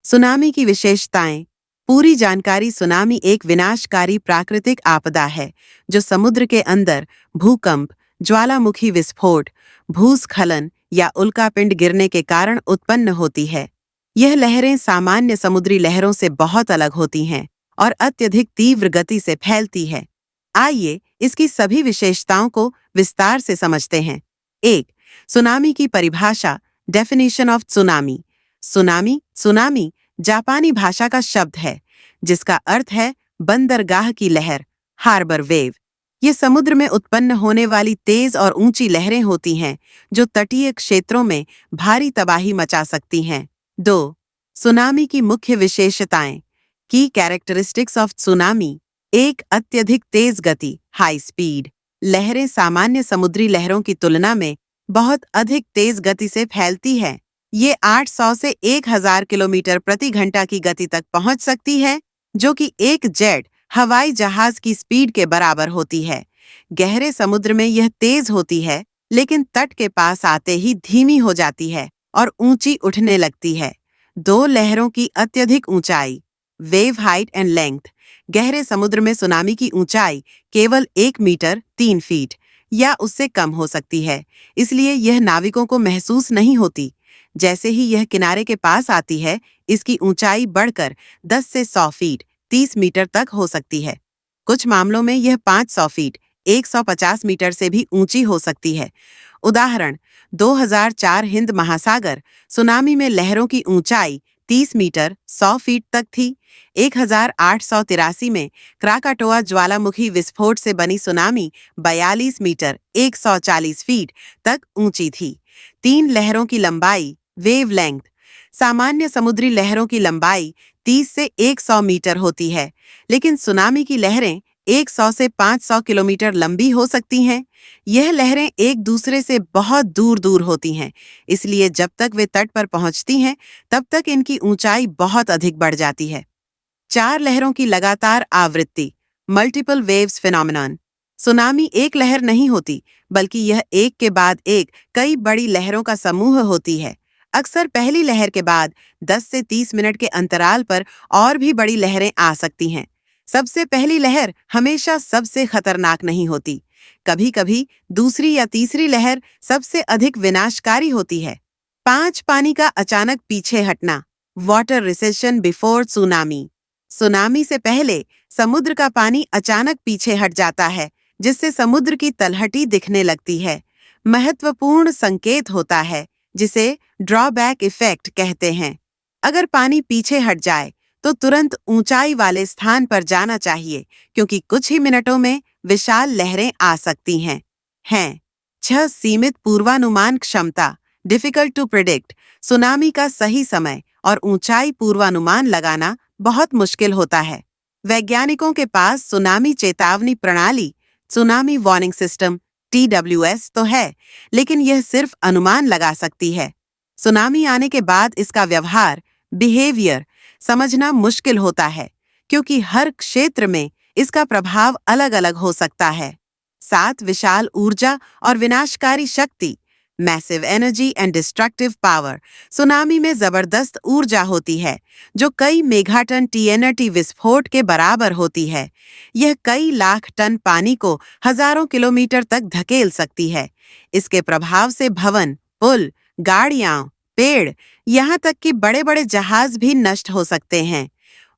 Tsunami की विशेषताएं। पूरी जानकारी। सुनामी एक विनाशकारी प्राकृतिक आपदा है जो समुद्र के अंदर भूकंप, ज्वालामुखी विस्फोट, भूस्खलन या उल्कापिंड गिरने के कारण उत्पन्न होती है। यह लहरें सामान्य समुद्री लहरों से बहुत अलग होती हैं और अत्यधिक तीव्र गति से फैलती है। आइए इसकी सभी विशेषताओं को विस्तार से समझते हैं। 1. सुनामी की परिभाषा। Definition of tsunami. सुनामी जापानी भाषा का शब्द है जिसका अर्थ है बंदरगाह की लहर, हार्बर वेव। ये समुद्र में उत्पन्न होने वाली तेज और ऊंची लहरें होती हैं जो तटीय क्षेत्रों में भारी तबाही मचा सकती हैं। 2. सुनामी की मुख्य विशेषताएं। की कैरेक्टरिस्टिक्स ऑफ सुनामी। 1. अत्यधिक तेज गति, हाई स्पीड। लहरें सामान्य समुद्री लहरों की तुलना में बहुत अधिक तेज गति से फैलती है। ये 800 से 1000 किलोमीटर प्रति घंटा की गति तक पहुंच सकती है, जो कि एक जेट हवाई जहाज की स्पीड के बराबर होती है। गहरे समुद्र में यह तेज होती है, लेकिन तट के पास आते ही धीमी हो जाती है और ऊंची उठने लगती है। 2. लहरों की अत्यधिक ऊंचाई। Wave height and length. गहरे समुद्र में सुनामी की ऊंचाई केवल 1 मीटर 3 फीट या उससे कम हो सकती है, इसलिए यह नाविकों को महसूस नहीं होती। जैसे ही यह किनारे के पास आती है, इसकी ऊंचाई बढ़कर 10 से 100 फीट 30 मीटर तक हो सकती है। कुछ मामलों में यह 500 फीट 150 मीटर से भी ऊंची हो सकती है। उदाहरण 2004 हिंद महासागर सुनामी में लहरों की ऊंचाई 30 मीटर 100 फीट तक थी। 1883 में क्राकाटोआ ज्वालामुखी विस्फोट से बनी सुनामी 42 मीटर 140 फीट तक ऊंची थी। 3. लहरों की लंबाई। Wave length. सामान्य समुद्री लहरों की लंबाई 30 से 100 मीटर होती है, लेकिन सुनामी की लहरें 100 से 500 किलोमीटर लंबी हो सकती हैं। यह लहरें एक दूसरे से बहुत दूर दूर होती हैं, इसलिए जब तक वे तट पर पहुंचती हैं, तब तक इनकी ऊंचाई बहुत अधिक बढ़ जाती है। 4. लहरों की लगातार आवृत्ति। Multiple waves phenomenon. सुनामी एक लहर नहीं होती, बल्कि यह एक के बाद एक कई बड़ी लहरों का समूह होती है। अक्सर पहली लहर के बाद 10 से 30 मिनट के अंतराल पर और भी बड़ी लहरें आ सकती हैं। सबसे पहली लहर हमेशा सबसे खतरनाक नहीं होती। कभी-कभी दूसरी या तीसरी लहर सबसे अधिक विनाशकारी होती है। 5. पानी का अचानक पीछे हटना। Water recession before tsunami. Tsunami से पहले समुद्र का पानी अचानक पीछे हट जाता है, जिससे समुद्र की तलहटी दिखने लगती है। महत्वपूर्ण संकेत होता है, जिसे ड्रॉबैक इफेक्ट कहते हैं। अगर पानी पीछे हट जाए, तो तुरंत ऊंचाई वाले स्थान पर जाना चाहिए, क्योंकि कुछ ही मिनटों में विशाल लहरें आ सकती हैं। 6. सीमित पूर्वानुमान क्षमता। Difficult to predict. सुनामी का सही समय और ऊंचाई पूर्वानुमान लगाना बहुत मुश्किल होता है। वैज्ञानिकों के पास सुनामी चेतावनी प्रणाली, सुनामी वार्निंग सिस्टम TWS तो है, लेकिन यह सिर्फ अनुमान लगा सकती है। सुनामी आने के बाद इसका व्यवहार, बिहेवियर समझना मुश्किल होता है, क्योंकि हर क्षेत्र में इसका प्रभाव अलग-अलग हो सकता है। 7. विशाल ऊर्जा और विनाशकारी शक्ति। Massive energy and destructive power. Tsunami में जबरदस्त ऊर्जा होती है, जो कई मेगाटन TNT विस्फोट के बराबर होती है। यह कई लाख टन पानी को हजारों किलोमीटर तक धकेल सकती है। इसके प्रभाव से भवन, पुल, गाड़ियां, पेड़, यहाँ तक कि बड़े-बड़े जहाज भी नष्ट हो सकते हैं।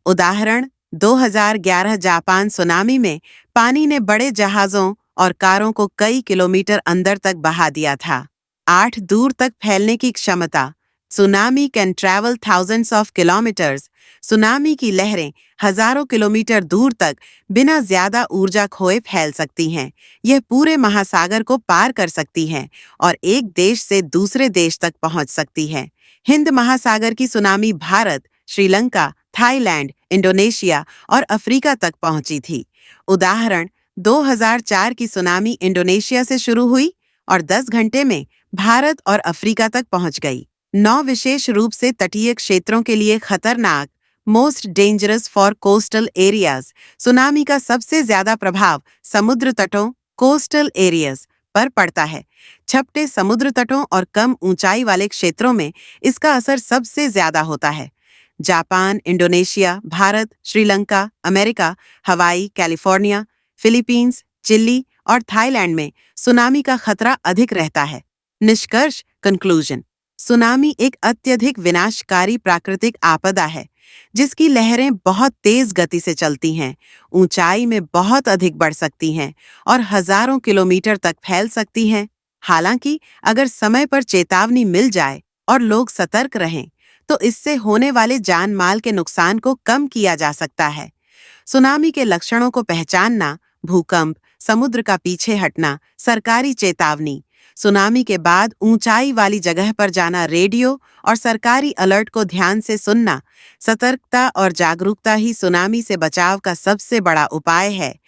उदाहरण 2011 जापान सुनामी में पानी ने बड़े जहाजों और कारों को कई किलोमीटर अंदर तक बहा दिया था। 8. दूर तक फैलने की क्षमता। Tsunami can travel thousands of kilometres. Tsunami की लहरें हजारों किलोमीटर दूर तक बिना ज्यादा ऊर्जा खोए फैल सकती हैं। यह पूरे महासागर को पार कर सकती हैं और एक देश से दूसरे देश तक पहुंच सकती है। हिंद महासागर की tsunami Bharat, Sri Lanka, Thailand, Indonesia और अफ्रीका तक पहुंची थी। उदाहरण 2004 की सुनामी इंडोनेशिया से शुरू हुई और 10 घंटे में भारत और अफ्रीका तक पहुंच गई। 9. विशेष रूप से तटीय क्षेत्रों के लिए खतरनाक। Most dangerous for coastal areas. Tsunami का सबसे ज्यादा प्रभाव समुद्र तटों, कोस्टल एरियाज पर पड़ता है। छपटे समुद्र तटों और कम ऊंचाई वाले क्षेत्रों में इसका असर सबसे ज्यादा होता है। Japan, Indonesia, Bharat, Sri Lanka, America, हवाई, कैलिफोर्निया, फिलीपींस, चिली और थाईलैंड में सुनामी का खतरा अधिक रहता है। निष्कर्ष कंक्लूजन, सुनामी एक अत्यधिक विनाशकारी प्राकृतिक आपदा है जिसकी लहरें बहुत तेज गति से चलती हैं, ऊंचाई में बहुत अधिक बढ़ सकती हैं और हजारों किलोमीटर तक फैल सकती हैं। हालांकि अगर समय पर चेतावनी मिल जाए और लोग सतर्क रहें, तो इससे होने वाले जान माल के नुकसान को कम किया जा सकता है। सुनामी के लक्षणों को पहचानना, भूकंप, समुद्र का पीछे हटना, सरकारी चेतावनी, सुनामी के बाद ऊंचाई वाली जगह पर जाना, रेडियो और सरकारी अलर्ट को ध्यान से सुनना, सतर्कता और जागरूकता ही सुनामी से बचाव का सबसे बड़ा उपाय है।